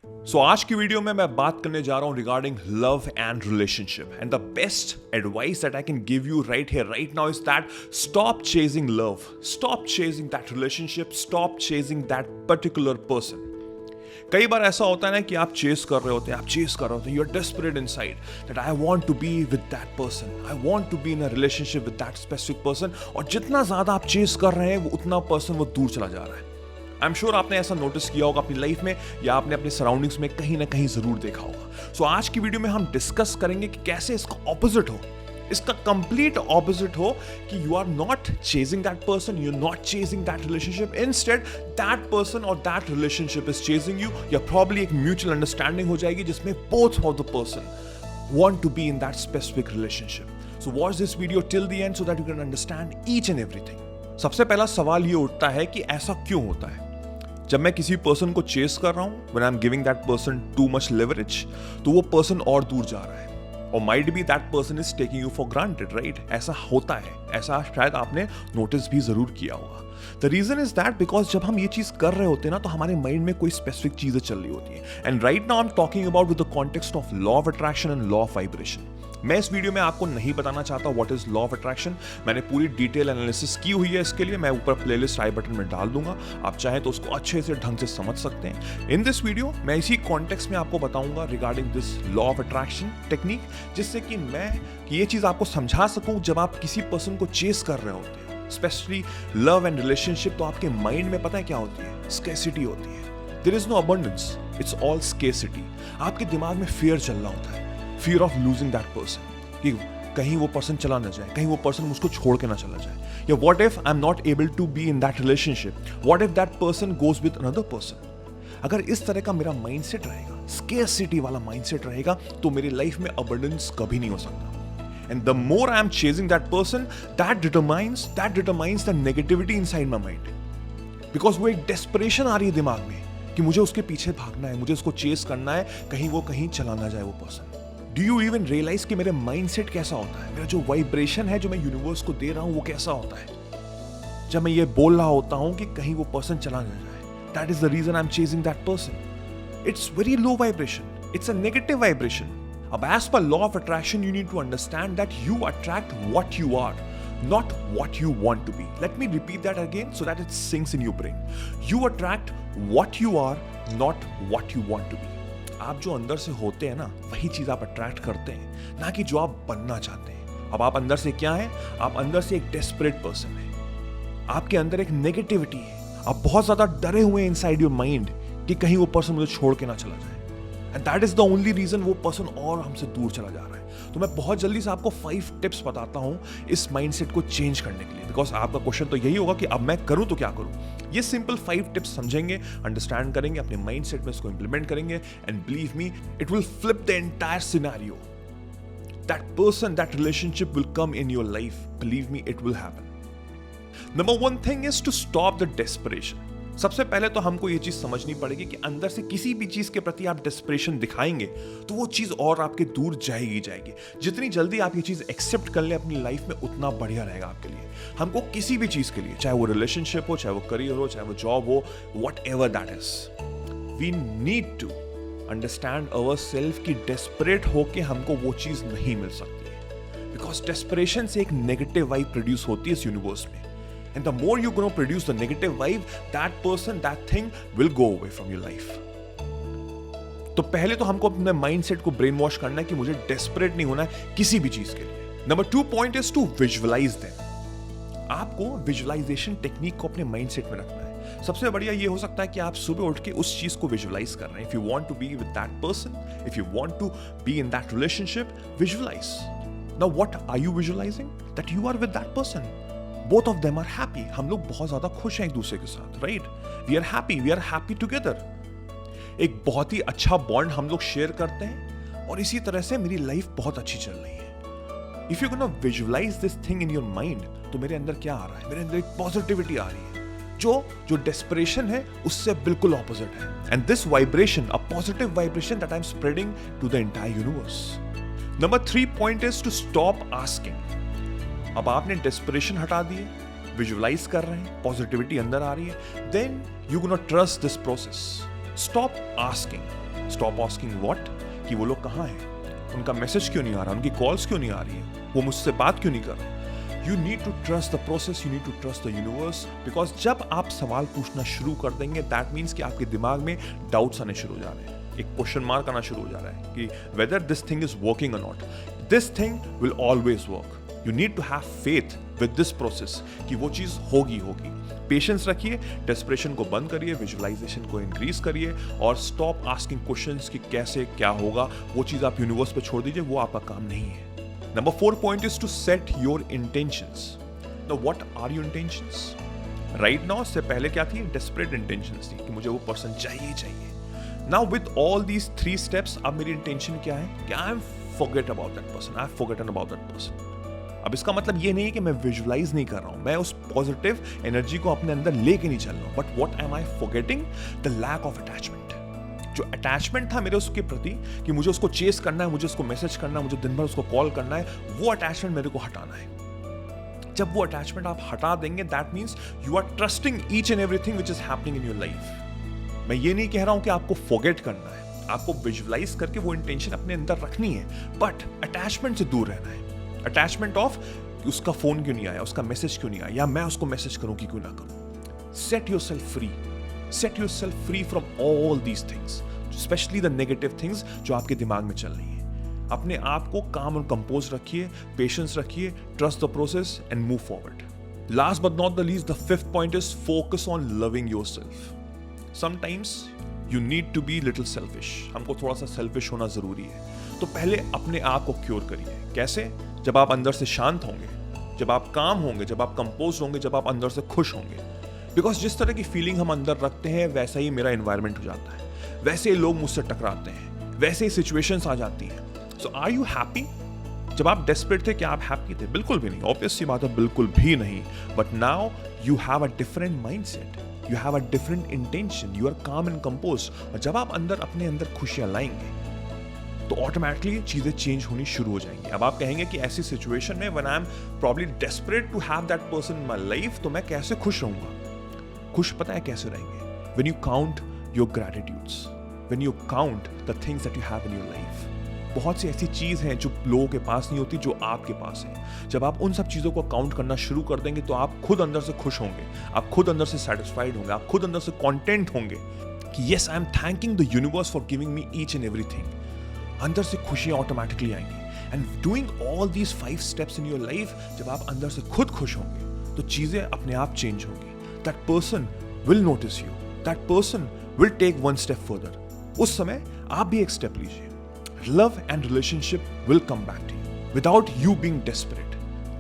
सो आज की वीडियो में मैं बात करने जा रहा हूं regarding love and relationship and the best advice that I can give you right here right now is that stop chasing love, stop chasing that relationship, stop chasing that particular person. कई बार ऐसा होता है ना कि आप chess कर रहे होते हैं, you are desperate inside that I want to be with that person, I want to be in a relationship with that specific person, और जितना ज्यादा आप चेस कर रहे हैं वो उतना पर्सन वो दूर चला जा रहा है। आई एम श्योर आपने ऐसा नोटिस किया होगा अपनी लाइफ में या आपने अपने सराउंडिंग्स में कहीं ना कहीं जरूर देखा होगा। सो आज की वीडियो में हम डिस्कस करेंगे कि कैसे इसका ऑपोजिट हो, इसका कंप्लीट ऑपोजिट हो कि you are not chasing that person, you are not chasing that relationship, instead that person और that relationship is chasing you, या प्रॉब्ली एक म्यूचुअल अंडरस्टैंडिंग हो जाएगी जिसमें both of the person want to be in that specific relationship. So watch this video till the end so that you can understand each and everything. सबसे पहला सवाल ये उठता है कि ऐसा क्यों होता है? जब मैं किसी पर्सन को चेस कर रहा हूं, when I'm giving that person too much leverage, तो वो पर्सन और दूर जा रहा है, और might be that person is taking you for granted, right? ऐसा होता है, ऐसा शायद आपने नोटिस भी जरूर किया होगा। The reason is that because जब हम ये चीज कर रहे होते हैं ना, तो हमारे माइंड में कोई स्पेसिफिक चीजें चल रही होती है। And right now I am talking about with the context of law of attraction and law of vibration. मैं इस वीडियो में आपको नहीं बताना चाहता what is law of attraction, मैंने पूरी डिटेल एनालिसिस की हुई है इसके लिए, मैं ऊपर प्लेलिस्ट आई बटन में डाल दूंगा, आप चाहें तो उसको अच्छे से ढंग से समझ सकते हैं। इन दिस वीडियो मैं इसी कॉन्टेक्स्ट में आपको बताऊंगा regarding this law of attraction technique, जिससे कि मैं ये चीज आपको समझा सकूं जब आप किसी पर्सन को चेस कर रहे होते हैं, स्पेशली लव एंड रिलेशनशिप, तो आपके माइंड में पता है क्या होती है? स्केसिटी होती है। There is no abundance, it's all scarcity. आपके दिमाग में फियर चल रहा होता है, fear of losing that person, कि कहीं वो पर्सन चला ना जाए, कहीं वो पर्सन मुझको छोड़ के ना चला जाए, या what if I am not able to be in that relationship, what if that person goes with another person. अगर इस तरह का मेरा माइंडसेट रहेगा, स्केसिटी वाला माइंडसेट रहेगा, तो मेरी लाइफ में अबंडेंस कभी नहीं हो सकता। And the more I am chasing that person, that determines the negativity inside my mind. Because वो एक desperation आ रही है दिमाग में कि मुझे उसके पीछे भागना है, मुझे उसको चेस करना है, कहीं वो कहीं चला ना जाए वो person. Do you even realize कि मेरे mindset कैसा होता है? मेरा जो वाइब्रेशन है जो मैं यूनिवर्स को दे रहा हूँ वो कैसा होता है जब मैं ये बोल रहा होता हूँ कि कहीं वो पर्सन चला ना जाए? That is the reason I'm chasing that person. It's very low vibration. It's a negative vibration. अब as per law of attraction, you need to understand that you attract what you are, not what you want to be. Let me repeat that again so that it sinks in your brain. You attract what you are, not what you want to be. आप जो अंदर से होते हैं ना, वही चीज आप अट्रैक्ट करते हैं, ना कि जो आप बनना चाहते हैं। अब आप अंदर से क्या हैं? आप अंदर से एक डेस्परेट पर्सन है, आपके अंदर एक नेगेटिविटी है, आप बहुत ज्यादा डरे हुए हैं इनसाइड योर माइंड कि कहीं वो पर्सन मुझे छोड़ के ना चला जाए। And that is the only reason वो पर्सन और हमसे दूर चला जा रहा है। तो मैं बहुत जल्दी से आपको 5 टिप्स बताता हूं इस माइंडसेट को चेंज करने के लिए, बिकॉज आपका क्वेश्चन तो यही होगा कि अब मैं करूं तो क्या करूं। ये सिंपल 5 टिप्स समझेंगे, अंडरस्टैंड करेंगे, अपने माइंडसेट में इसको इंप्लीमेंट करेंगे, and believe me it will flip the entire scenario. That person, that relationship will come in your life, believe me it will happen. Number 1 thing is to stop the desperation. सबसे पहले तो हमको ये चीज समझनी पड़ेगी कि अंदर से किसी भी चीज के प्रति आप डेस्परेशन दिखाएंगे तो वो चीज और आपके दूर जाएगी। जितनी जल्दी आप ये चीज एक्सेप्ट कर ले अपनी लाइफ में, उतना बढ़िया रहेगा आपके लिए। हमको किसी भी चीज के लिए, चाहे वो रिलेशनशिप हो, चाहे वो करियर हो, चाहे वो जॉब हो, whatever that is, we need to understand our self कि डेस्परेट होके हमको वो चीज नहीं मिल सकती है, बिकॉज डेस्परेशन से एक नेगेटिव वाइब प्रोड्यूस होती है इस यूनिवर्स में। And the more you're going to produce the negative vibe, that person, that thing will go away from your life. तो पहले तो हमको अपने माइंडसेट को ब्रेन वॉश करना है कि मुझे डेस्परेट नहीं होना है किसी भी चीज के लिए। Number 2 point is to visualize them. आपको विजुअलाइजेशन टेक्निक को अपने माइंडसेट में रखना है। सबसे बढ़िया ये हो सकता है कि आप सुबह उठ के उस चीज को विजुअलाइज कर रहे हैं। If you want to be with that person, if you want to be in that relationship, visualize. Now what are you visualizing? That you are with that person, both of them are happy. हम लोग बहुत ज्यादा खुश हैं एक दूसरे के साथ, right? We are happy together. एक बहुत ही अच्छा बॉन्ड हम लोग शेयर करते हैं, और इसी तरह से मेरी लाइफ बहुत अच्छी चल रही है। If you're gonna visualize this thing in your mind, तो मेरे अंदर क्या आ रहा है? मेरे अंदर एक पॉजिटिविटी आ रही है जो डेस्परेशन है उससे बिल्कुल ऑपोजिट है। And this vibration, a positive vibration that I am spreading to the entire universe. Number 3 point is to stop asking. अब आपने डेस्परेशन हटा दिए, विजुअलाइज कर रहे हैं, पॉजिटिविटी अंदर आ रही है, then you gonna trust this process. Stop asking. Stop asking what, कि वो लोग कहाँ हैं, उनका मैसेज क्यों नहीं आ रहा, उनकी कॉल्स क्यों नहीं आ रही है, वो मुझसे बात क्यों नहीं कर रहे। You need to trust the process, you need to trust the universe, because जब आप सवाल पूछना शुरू कर देंगे that means कि आपके दिमाग में डाउट्स आने शुरू हो जा रहे हैं, एक क्वेश्चन मार्क आना शुरू हो जा रहा है कि whether this thing is working or not. This thing will always work. You need to have faith with this process कि वो चीज़ होगी। पेशेंस रखिए, डेस्परेशन को बंद करिए, विजुअलाइजेशन को इंक्रीज करिए और स्टॉप आस्किंग क्वेश्चंस कि कैसे क्या होगा। वो चीज़ आप यूनिवर्स पे छोड़ दीजिए, वो आपका काम नहीं है। Number 4 point is to set your intentions. Now, what are your intentions? Right now, से पहले क्या थी? Desperate intentions थी कि मुझे वो पर्सन चाहिए। Now, with all these 3 steps, अब मेरी intention क्या है? कि I forget about that person. I've forgotten about that person. अब इसका मतलब ये नहीं है कि मैं विजुअलाइज नहीं कर रहा हूं, मैं उस पॉजिटिव एनर्जी को अपने अंदर लेके नहीं चल रहा हूं, but what am I forgetting? The lack of attachment. जो अटैचमेंट था मेरे उसके प्रति कि मुझे उसको चेस करना है, मुझे उसको मैसेज करना है, मुझे दिन भर उसको कॉल करना है, वो अटैचमेंट मेरे को हटाना है। जब वो अटैचमेंट आप हटा देंगे, that means you are trusting each and everything which is happening in your life. मैं ये नहीं कह रहा हूं कि आपको फॉरगेट करना है, आपको विजुअलाइज करके वो इंटेंशन अपने अंदर रखनी है, बट अटैचमेंट से दूर रहना है। अटैचमेंट ऑफ उसका फोन क्यों नहीं आया, उसका मैसेज क्यों नहीं आया, या मैं उसको मैसेज करूं कि क्यों ना करूं। Set yourself free, set yourself free from all these things, specially the negative things जो आपके दिमाग में चल रही हैं। अपने आप को काम और कंपोज रखिए, पेशेंस रखिए, trust the process and move forward. Last but not the least, the 5th point is focus on loving yourself. Sometimes you need to be little selfish, हमको थोड़ा सा सेल्फिश होना जरूरी है। तो पहले अपने आप को क्योर करिए। कैसे? जब आप अंदर से शांत होंगे, जब आप काम होंगे, जब आप कंपोज होंगे, जब आप अंदर से खुश होंगे। बिकॉज जिस तरह की फीलिंग हम अंदर रखते हैं वैसा ही मेरा एनवायरनमेंट हो जाता है, वैसे ही लोग मुझसे टकराते हैं, वैसे ही सिचुएशंस आ जाती हैं। सो आर यू हैप्पी? जब आप डेस्परेट थे क्या आप हैप्पी थे? बिल्कुल भी नहीं, ऑब्वियस सी बात है, बिल्कुल भी नहीं। But now you have a different mindset, you have a different intention, you are calm and compose. और जब आप अपने अंदर खुशियां लाएंगे तो ऑटोमेटिकली चीजें चेंज होनी शुरू हो जाएंगी। अब आप कहेंगे कि ऐसी सिचुएशन में when I am probably desperate to have that person in my life, तो मैं कैसे खुश रहूंगा? खुश पता है कैसे रहेंगे? When you count your gratitudes, when you count the things that you have in your life. बहुत सी ऐसी चीज हैं जो लोगों के पास नहीं होती, जो आपके पास है। जब आप उन सब चीजों को काउंट करना शुरू कर देंगे तो आप खुद अंदर से खुश होंगे, आप खुद अंदर से सेटिस्फाइड होंगे, आप खुद अंदर से कॉन्टेंट होंगे कि yes, I am thanking the universe for giving me each and everything. अंदर से खुशियां ऑटोमेटिकली आएंगी। And doing all these 5 steps in your life, जब आप अंदर से खुद खुश होंगे तो चीजें अपने आप चेंज होंगी। That person will notice you, that person will take 1 step further. उस समय आप भी एक स्टेप लीजिए। Love and relationship will come back to you without you being desperate.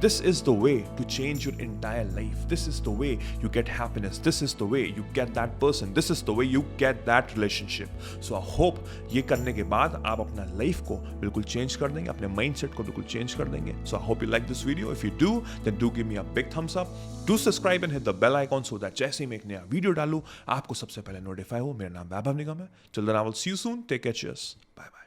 This is the way to change your entire life. This is the way you get happiness. This is the way you get that person. This is the way you get that relationship. So I hope ये करने के बाद आप अपना life को बिल्कुल change कर देंगे, अपने माइंडसेट को बिल्कुल चेंज कर देंगे. So I hope you like this video. If you do, then do give me a big thumbs up. Do subscribe and hit the bell icon so that जैसे ही मैं एक नया वीडियो डालूं आपको सबसे पहले नोटिफाई हो. मेरा नाम वैभव निगम है. Till then I will see you soon. Take care. Cheers. Bye bye.